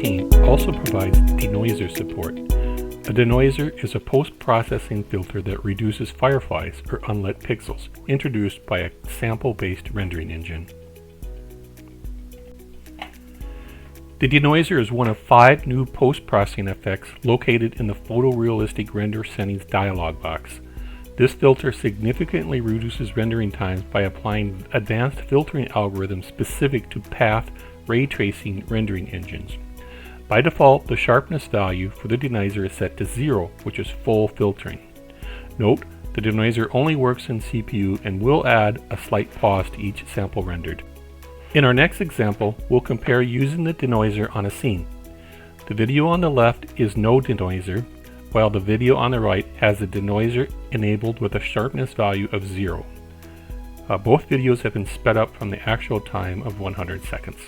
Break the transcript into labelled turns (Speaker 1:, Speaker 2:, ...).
Speaker 1: 13 also provides denoiser support. A denoiser is a post-processing filter that reduces fireflies or unlit pixels, introduced by a sample-based rendering engine. The denoiser is one of 5 new post-processing effects located in the photorealistic render settings dialog box. This filter significantly reduces rendering times by applying advanced filtering algorithms specific to path ray tracing rendering engines. By default, the sharpness value for the denoiser is set to 0, which is full filtering. Note, the denoiser only works in CPU and will add a slight pause to each sample rendered. In our next example, we'll compare using the denoiser on a scene. The video on the left is no denoiser, while the video on the right has the denoiser enabled with a sharpness value of 0. Both videos have been sped up from the actual time of 100 seconds.